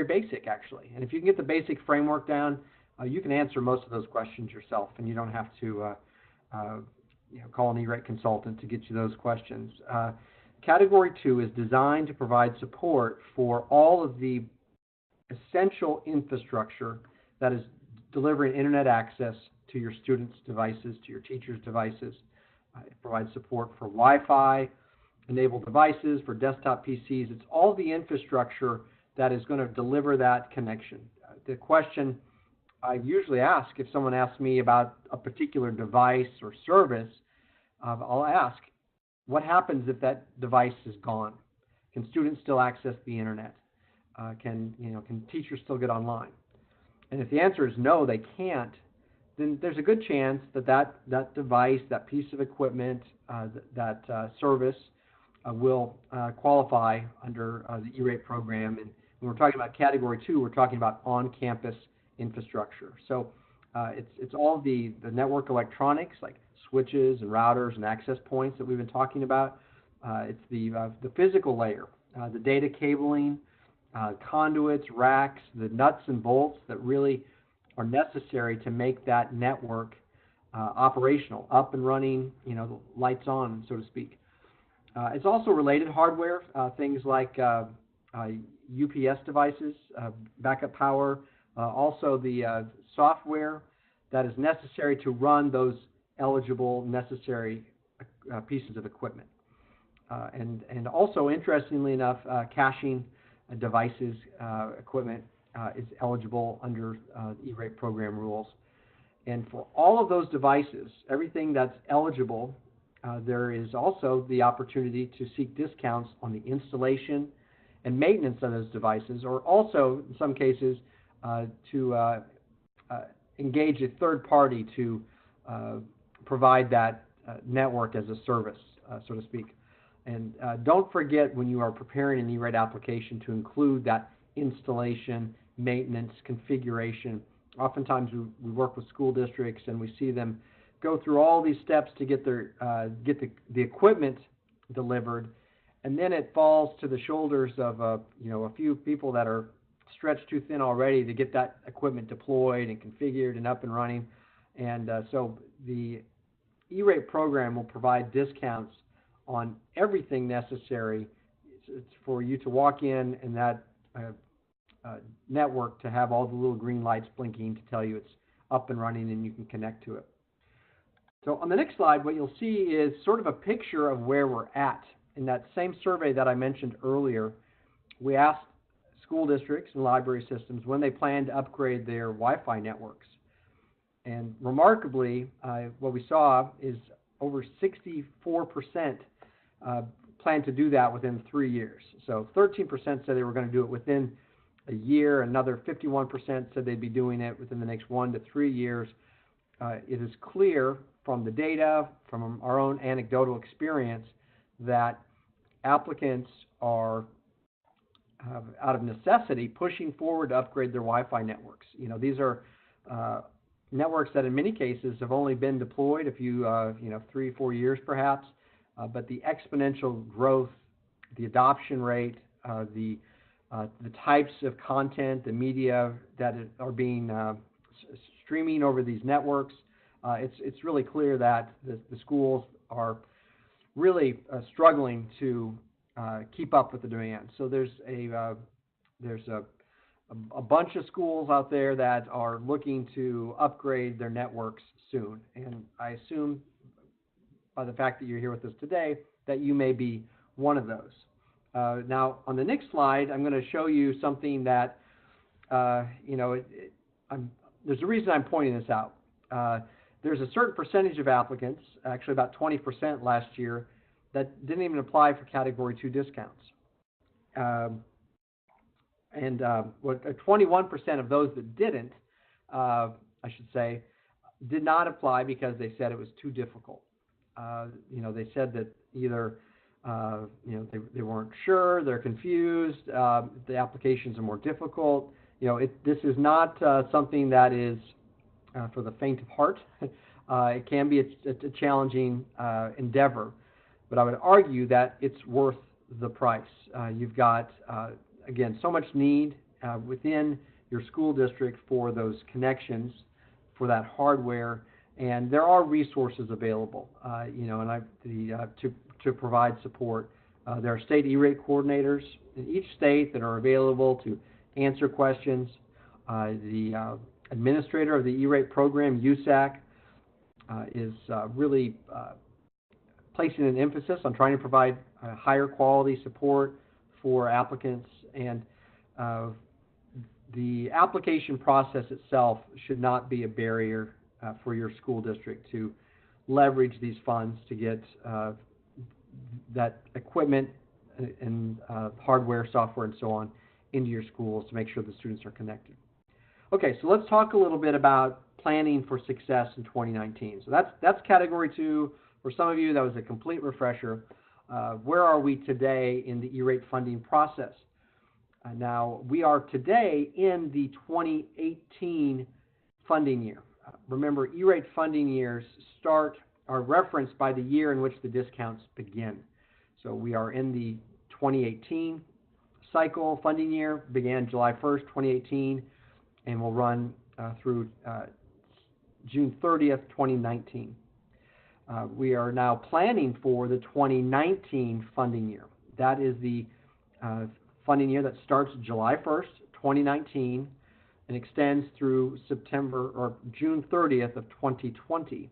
S5: basic, actually. And if you can get the basic framework down, you can answer most of those questions yourself, and you don't have to call an E-Rate consultant to get you those questions. Category 2 is designed to provide support for all of the essential infrastructure that is delivering internet access to your students' devices, to your teachers' devices. It provides support for Wi-Fi enabled devices, for desktop PCs. It's all the infrastructure that is going to deliver that connection. The question I usually ask, if someone asks me about a particular device or service, I'll ask, what happens if that device is gone? Can students still access the internet? Can teachers still get online? And if the answer is no, they can't, then there's a good chance that device, that piece of equipment, that service will qualify under the E-Rate program. And when we're talking about Category 2, we're talking about on-campus infrastructure. So it's all the network electronics like switches and routers and access points that we've been talking about. It's the physical layer, the data cabling, conduits, racks, the nuts and bolts that really are necessary to make that network operational, up and running, lights on, so to speak. It's also related hardware, things like UPS devices, backup power, also the software that is necessary to run those eligible, necessary pieces of equipment. And also, interestingly enough, caching devices, equipment is eligible under the E-Rate program rules. And for all of those devices, everything that's eligible, there is also the opportunity to seek discounts on the installation and maintenance of those devices, or also, in some cases, to engage a third party to provide that network as a service, so to speak. And don't forget, when you are preparing an E-Rate application, to include that installation, maintenance, configuration. Oftentimes we work with school districts and we see them go through all these steps to get the equipment delivered, and then it falls to the shoulders of a few people that are stretched too thin already to get that equipment deployed and configured and up and running. And so the E-Rate program will provide discounts on everything necessary. It's for you to walk in and that network to have all the little green lights blinking to tell you it's up and running and you can connect to it. So on the next slide, what you'll see is sort of a picture of where we're at. In that same survey that I mentioned earlier, we asked school districts and library systems when they plan to upgrade their Wi-Fi networks. And remarkably, what we saw is over 64% plan to do that within 3 years. So 13% said they were going to do it within a year. Another 51% said they'd be doing it within the next 1 to 3 years. It is clear from the data, from our own anecdotal experience, that applicants are, out of necessity, pushing forward to upgrade their Wi-Fi networks. These are networks that in many cases have only been deployed a few, 3-4 years perhaps, but the exponential growth, the adoption rate, the types of content, the media that are being streaming over these networks, it's really clear that the schools are really struggling to keep up with the demand. So there's a bunch of schools out there that are looking to upgrade their networks soon. And I assume by the fact that you're here with us today that you may be one of those. Now, on the next slide, I'm going to show you something that, there's a reason I'm pointing this out. There's a certain percentage of applicants, actually about 20% last year, that didn't even apply for Category 2 discounts. 21% of those that didn't, I should say, did not apply because they said it was too difficult. They said that either they weren't sure, they're confused, the applications are more difficult. This is not something that is for the faint of heart. It can be a challenging endeavor, but I would argue that it's worth the price. You've got, again, so much need within your school district for those connections, for that hardware, and there are resources available, to provide support. There are state E-rate coordinators in each state that are available to answer questions. The administrator of the E-rate program, USAC, is really placing an emphasis on trying to provide higher quality support for applicants, and the application process itself should not be a barrier for your school district to leverage these funds to get that equipment and hardware, software, and so on into your schools to make sure the students are connected. Okay, so let's talk a little bit about planning for success in 2019. So that's Category 2. For some of you, that was a complete refresher. Where are we today in the E-rate funding process? Now, we are today in the 2018 funding year. Remember, E-rate funding years are referenced by the year in which the discounts begin. So we are in the 2018 cycle. Funding year began July 1st, 2018, and will run through June 30th, 2019. We are now planning for the 2019 funding year. That is the funding year that starts July 1st, 2019, and extends through June 30th of 2020.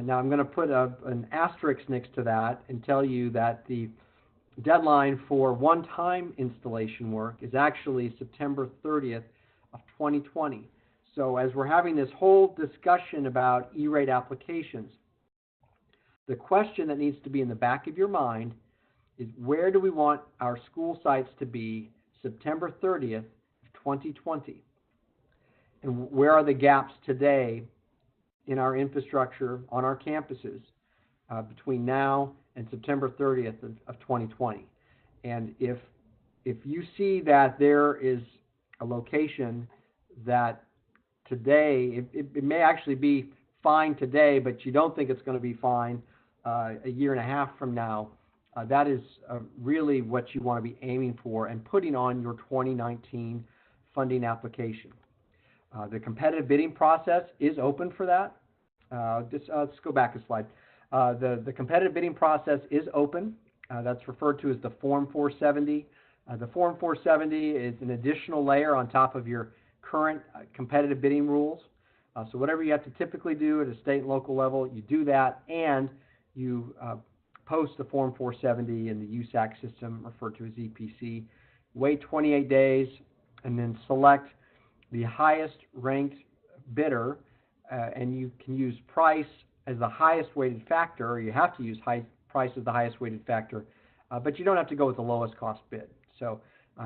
S5: Now I'm going to put an asterisk next to that and tell you that the deadline for one-time installation work is actually September 30th of 2020. So as we're having this whole discussion about E-rate applications, the question that needs to be in the back of your mind is, where do we want our school sites to be September 30th of 2020? And where are the gaps today in our infrastructure on our campuses between now and September 30th of 2020? And if you see that there is a location that today, it may actually be fine today, but you don't think it's going to be fine a year and a half from now, that is really what you want to be aiming for and putting on your 2019 funding application. The competitive bidding process is open for that. Let's go back a slide. The competitive bidding process is open. That's referred to as the Form 470. The Form 470 is an additional layer on top of your current competitive bidding rules. So whatever you have to typically do at a state and local level, you do that, and you post the Form 470 in the USAC system, referred to as EPC. Wait 28 days, and then select the highest ranked bidder, and you can use price as the highest weighted factor, or you have to use price as the highest weighted factor, but you don't have to go with the lowest cost bid. So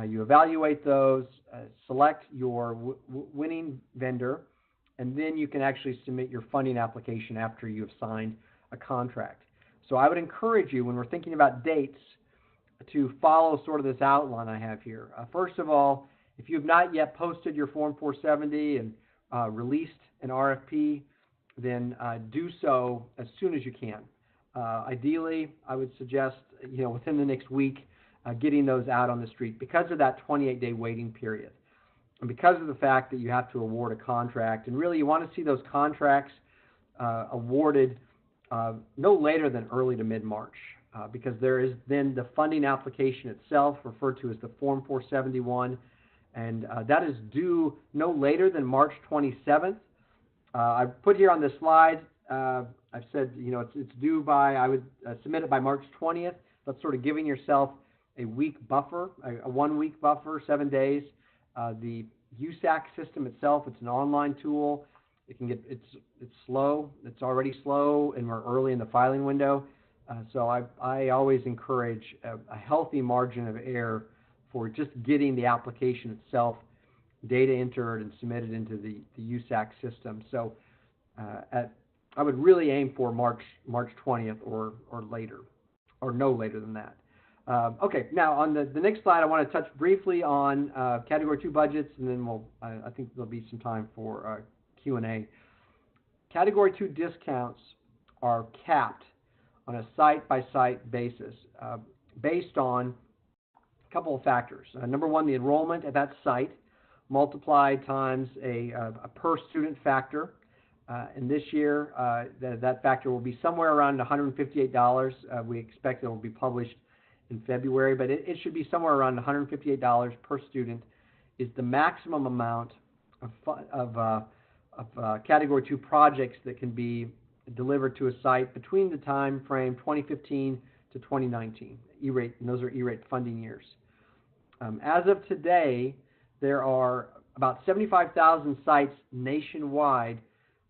S5: you evaluate those, select your winning vendor, and then you can actually submit your funding application after you have signed a contract. So I would encourage you, when we're thinking about dates, to follow sort of this outline I have here. First of all, if you have not yet posted your Form 470 and released an RFP, then do so as soon as you can. Ideally, I would suggest, within the next week, getting those out on the street because of that 28-day waiting period. And because of the fact that you have to award a contract, and really you want to see those contracts awarded no later than early to mid-March, because there is then the funding application itself, referred to as the Form 471, and that is due no later than March 27th. I've put here on this slide I've said, it's due by, I would submit it by March 20th. That's sort of giving yourself a week buffer, a 1 week buffer, 7 days. The USAC system itself, it's an online tool. It's slow. It's already slow, and we're early in the filing window. So I always encourage a healthy margin of error for just getting the application itself data entered and submitted into the USAC system. So I would really aim for March 20th or later, or no later than that. Okay, now on the next slide, I want to touch briefly on Category 2 budgets, and then I think there'll be some time for Q&A. Category 2 discounts are capped on a site-by-site basis based on a couple of factors. Number one, the enrollment at that site multiplied times a per-student factor. And this year, that factor will be somewhere around $158. We expect it will be published in February, but it should be somewhere around $158 per student is the maximum amount of Category 2 projects that can be delivered to a site between the time frame 2015 to 2019, E-rate, and those are E-rate funding years. As of today, there are about 75,000 sites nationwide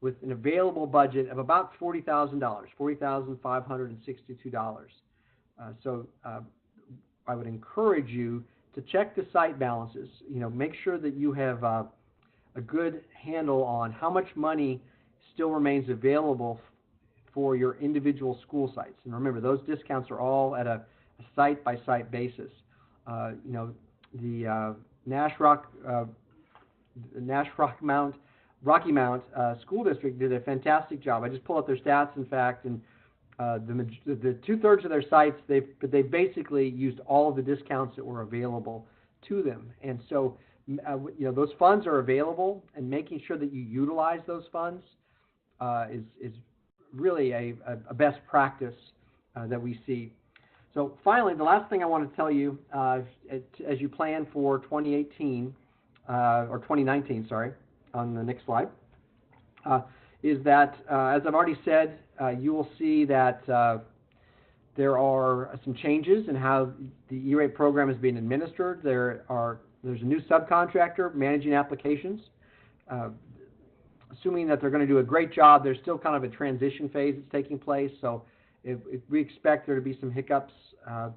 S5: with an available budget of about $40,000, $40,562. So I would encourage you to check the site balances. Make sure that you have a good handle on how much money still remains available for your individual school sites. And remember, those discounts are all at a site-by-site basis. The Nash-Rocky Mount School District did a fantastic job. I just pulled up their stats, in fact, and the 2/3 of their sites, they basically used all of the discounts that were available to them. And so, those funds are available, and making sure that you utilize those funds is really a best practice that we see. So finally, the last thing I want to tell you as you plan for 2018, or 2019, sorry, on the next slide, is that, as I've already said, you will see that there are some changes in how the E-rate program is being administered. There's a new subcontractor managing applications. Assuming that they're going to do a great job, there's still kind of a transition phase that's taking place. So if we expect there to be some hiccups,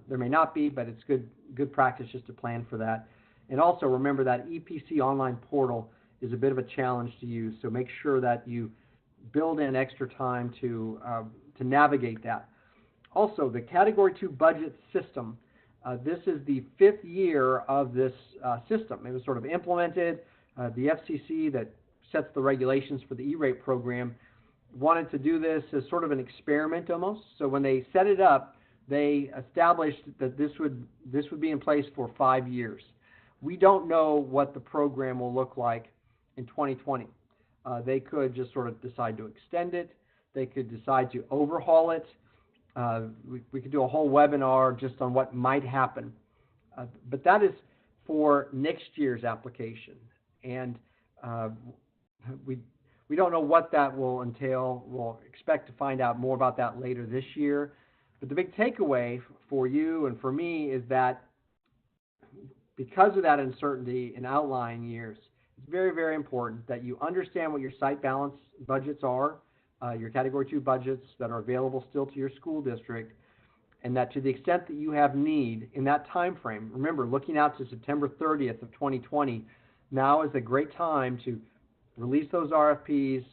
S5: there may not be, but it's good practice just to plan for that. And also remember that EPC online portal is a bit of a challenge to use. So make sure that you build in extra time to navigate that. Also, the Category 2 budget system. This is the 5th year of this system. It was sort of implemented. The FCC that sets the regulations for the E-rate program wanted to do this as sort of an experiment almost. So when they set it up, they established that this would be in place for 5 years. We don't know what the program will look like in 2020. They could just sort of decide to extend it. They could decide to overhaul it. We could do a whole webinar just on what might happen. But that is for next year's application. And we don't know what that will entail. We'll expect to find out more about that later this year. But the big takeaway for you and for me is that because of that uncertainty in outlying years, it's very, very important that you understand what your site balance budgets are, your Category 2 budgets that are available still to your school district, and that to the extent that you have need in that time frame, remember, looking out to September 30th of 2020, now is a great time to release those RFPs,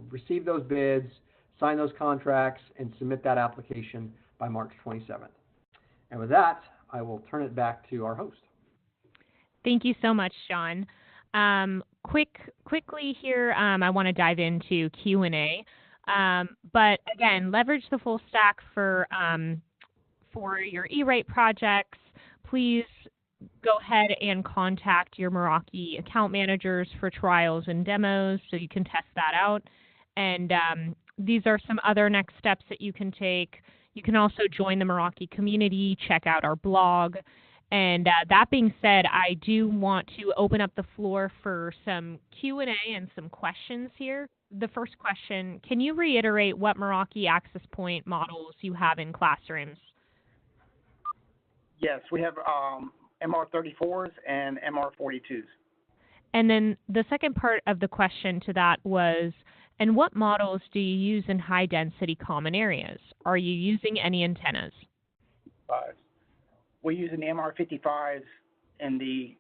S5: receive those bids, sign those contracts, and submit that application by March 27th. And with that, I will turn it back to our host.
S1: Thank you so much, Sean. Quickly here, I want to dive into Q&A. But again, leverage the full stack for your E-rate projects. Please go ahead and contact your Meraki account managers for trials and demos so you can test that out. And these are some other next steps that you can take. You can also join the Meraki community, check out our blog, And that being said, I do want to open up the floor for some Q&A and some questions here. The first question, can you reiterate what Meraki access point models you have in classrooms?
S3: Yes, we have MR34s and MR42s.
S1: And then the second part of the question to that was, and what models do you use in high-density common areas? Are you using any antennas?
S3: We're using the MR55s in the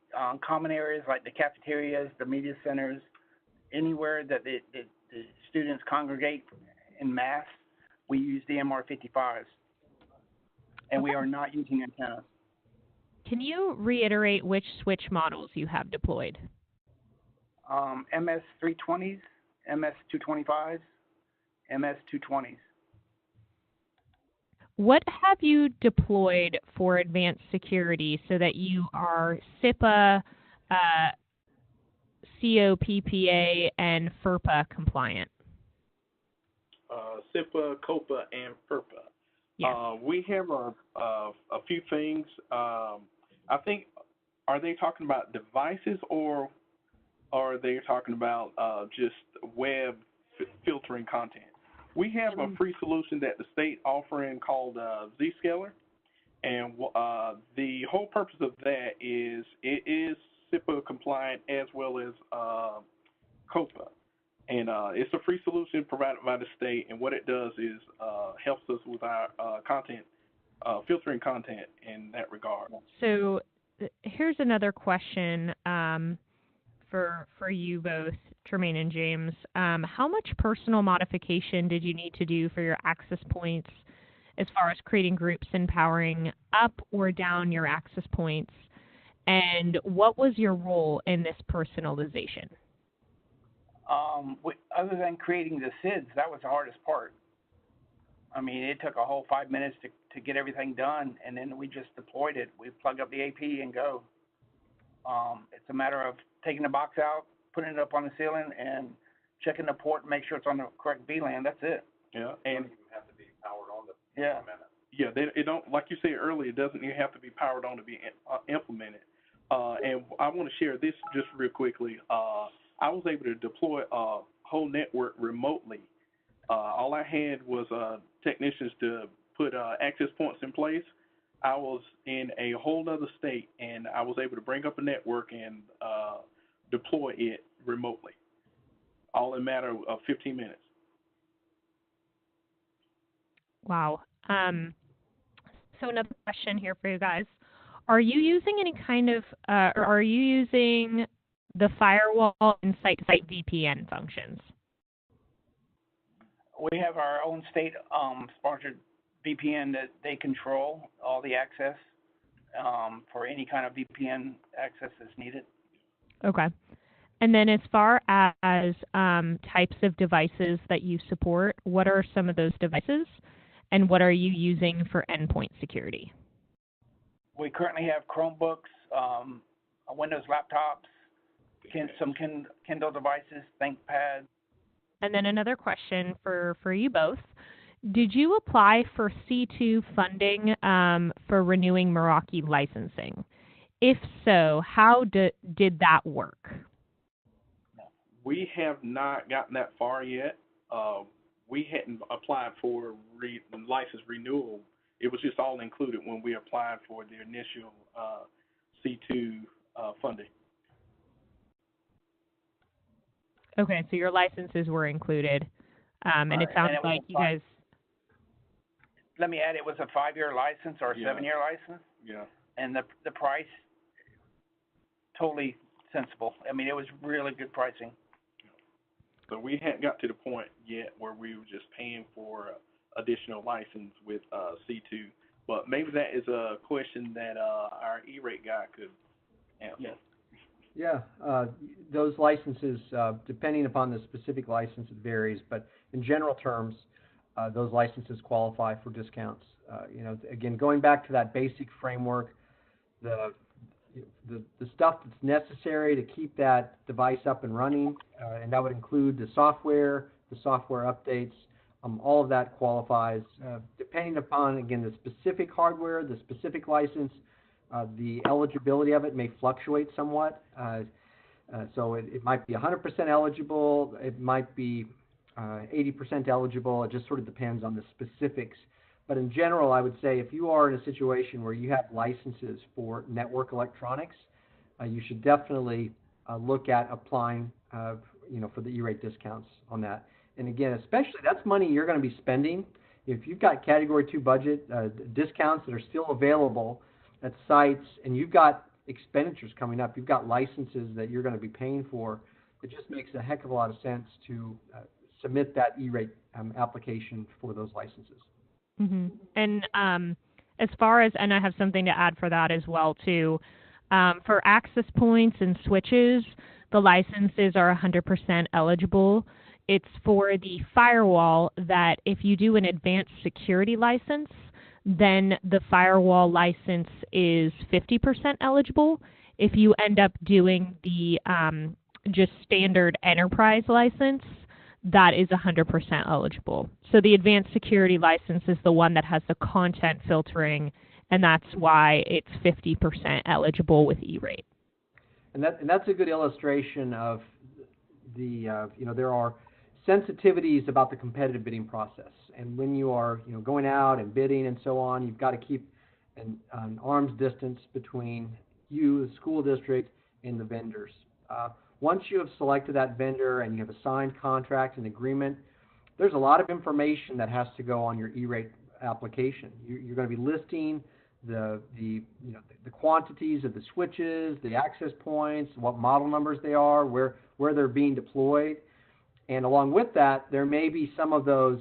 S3: common areas like the cafeterias, the media centers, anywhere that the students congregate in mass. We use the MR55s, and we are not using antennas.
S1: Can you reiterate which switch models you have deployed?
S3: MS320s, MS225s, MS220s.
S1: What have you deployed for advanced security so that you are SIPA, COPPA, and FERPA compliant?
S2: SIPA, COPA, and FERPA.
S1: Yeah.
S2: We have a few things. I think, are they talking about devices or are they talking about just web filtering content? We have a free solution that the state offering called Zscaler, and the whole purpose of that is it is SIPA compliant as well as COPA, and it's a free solution provided by the state. And what it does is helps us with our content filtering content in that regard.
S1: So here's another question for you both, Tremaine and James. How much personal modification did you need to do for your access points as far as creating groups and powering up or down your access points? And what was your role in this personalization?
S3: Other than creating the SIDs, that was the hardest part. I mean, it took a whole 5 minutes to get everything done, and then we just deployed it. We plug up the AP and go. It's a matter of taking the box out, putting it up on the ceiling, and checking the port and make sure it's on the correct VLAN. That's it.
S2: Yeah, and
S4: you have to be powered on to
S3: implement it.
S2: Yeah, it don't, like you said earlier, it doesn't even have to be powered on to be implemented. And I want to share this just real quickly. I was able to deploy a whole network remotely. All I had was technicians to put access points in place. I was in a whole other state, and I was able to bring up a network and deploy it remotely, all in a matter of 15 minutes.
S1: Wow. So another question here for you guys. Are you using any kind of, or are you using the firewall and site-to-site VPN functions?
S3: We have our own state sponsored VPN that they control all the access for any kind of VPN access that's needed.
S1: Okay. And then as far as types of devices that you support, what are some of those devices, and what are you using for endpoint security?
S3: We currently have Chromebooks, Windows laptops, some Kindle devices, ThinkPad.
S1: And then another question for you both. Did you apply for C2 funding for renewing Meraki licensing? If so, how did that work?
S2: We have not gotten that far yet. We hadn't applied for license renewal. It was just all included when we applied for the initial C2 funding.
S1: Okay, so your licenses were included, and it sounds like you guys...
S3: Let me add, it was a 5-year license or a 7-year license.
S2: Yeah.
S3: And the price, totally sensible. I mean, it was really good pricing.
S2: So we hadn't got to the point yet where we were just paying for additional license with C2. But maybe that is a question that our E-rate guy could answer.
S5: Yeah, those licenses, depending upon the specific license, it varies. But in general terms, those licenses qualify for discounts. Again, going back to that basic framework, the stuff that's necessary to keep that device up and running, and that would include the software updates, all of that qualifies. Depending upon, again, the specific hardware, the specific license, The eligibility of it may fluctuate somewhat. So it might be 100% eligible, it might be 80% eligible. It just sort of depends on the specifics. But in general, I would say if you are in a situation where you have licenses for network electronics, you should definitely look at applying, for the E-rate discounts on that. And again, especially that's money you're going to be spending. If you've got Category 2 budget discounts that are still available at sites, and you've got expenditures coming up, you've got licenses that you're going to be paying for, it just makes a heck of a lot of sense to submit that E-rate application for those licenses.
S1: Mm-hmm. And as far as, and I have something to add for that as well too, for access points and switches, the licenses are 100% eligible. It's for the firewall that if you do an advanced security license, then the firewall license is 50% eligible. If you end up doing the just standard enterprise license, that is 100% eligible. So the advanced security license is the one that has the content filtering, and that's why it's 50% eligible with E-rate.
S5: And that's a good illustration of the, there are sensitivities about the competitive bidding process. And when you are, going out and bidding and so on, you've got to keep an arm's distance between you, the school district, and the vendors. Once you have selected that vendor and you have a signed contract and agreement, there's a lot of information that has to go on your E-rate application. You're going to be listing the quantities of the switches, the access points, what model numbers they are, where they're being deployed. And along with that, there may be some of those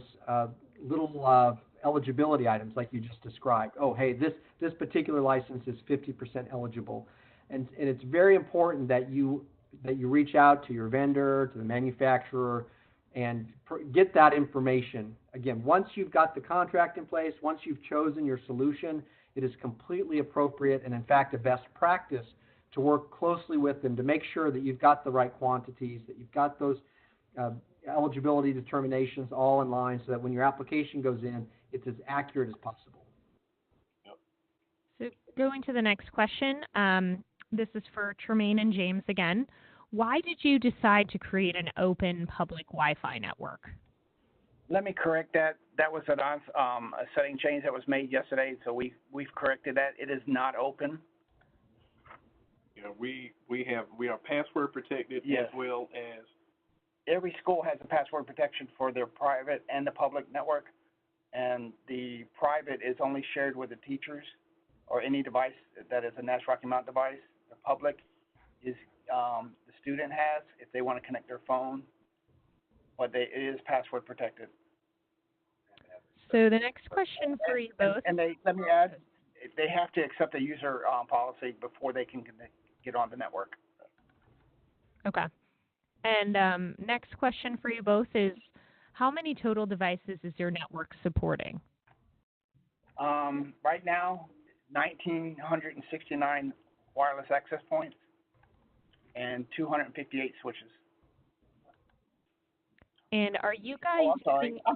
S5: little eligibility items like you just described. Oh, hey, this particular license is 50% eligible. And it's very important that you reach out to your vendor, to the manufacturer, and get that information. Again, once you've got the contract in place, once you've chosen your solution, it is completely appropriate and, in fact, a best practice to work closely with them to make sure that you've got the right quantities, that you've got those eligibility determinations all in line so that when your application goes in, it's as accurate as possible.
S1: So going to the next question, this is for Tremaine and James again. Why did you decide to create an open public Wi-Fi network?
S3: Let me correct that. That was a setting change that was made yesterday, so we've corrected that. It is not open.
S2: We are password protected,
S3: yes,
S2: as well as
S3: every school has a password protection for their private and the public network, and the private is only shared with the teachers or any device that is a Nash-Rocky Mount device. The public is the student has if they want to connect their phone, but it is password protected.
S1: So the next question for you both.
S3: And let me add, they have to accept a user policy before they can get on the network.
S1: Okay. And next question for you both is, how many total devices is your network supporting?
S3: Right now, 1,969 wireless access points and 258 switches.
S1: And are you guys?
S3: Oh, I'm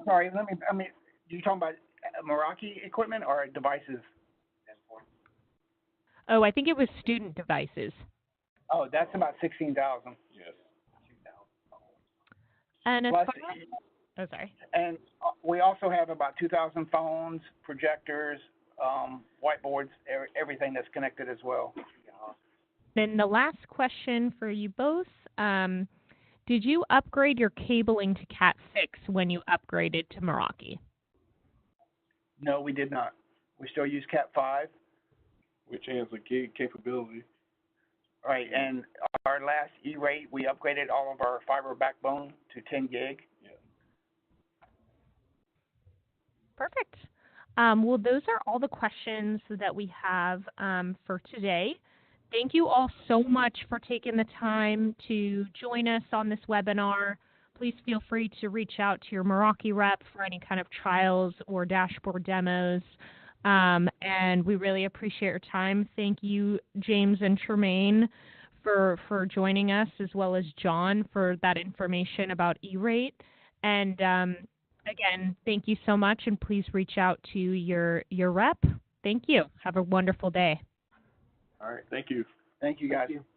S3: sorry. You're talking about Meraki equipment or devices?
S1: Oh, I think it was student devices.
S3: Oh, that's about 16,000.
S2: yes.
S1: And
S3: Plus, and we also have about 2,000 phones, projectors, whiteboards, everything that's connected as well.
S1: Then the last question for you both, did you upgrade your cabling to Cat 6 when you upgraded to Meraki?
S3: No, we did not. We still use Cat 5.
S2: Which has a gig capability.
S3: Right, and our last E-rate, we upgraded all of our fiber backbone to 10 gig.
S2: Yeah.
S1: Perfect. Well, those are all the questions that we have for today. Thank you all so much for taking the time to join us on this webinar. Please feel free to reach out to your Meraki rep for any kind of trials or dashboard demos. And we really appreciate your time. Thank you, James and Tremaine, for joining us, as well as John for that information about E-rate. And again, thank you so much, and please reach out to your rep. Thank you. Have a wonderful day.
S2: All right, thank you.
S3: Thank you, guys.
S5: Thank you.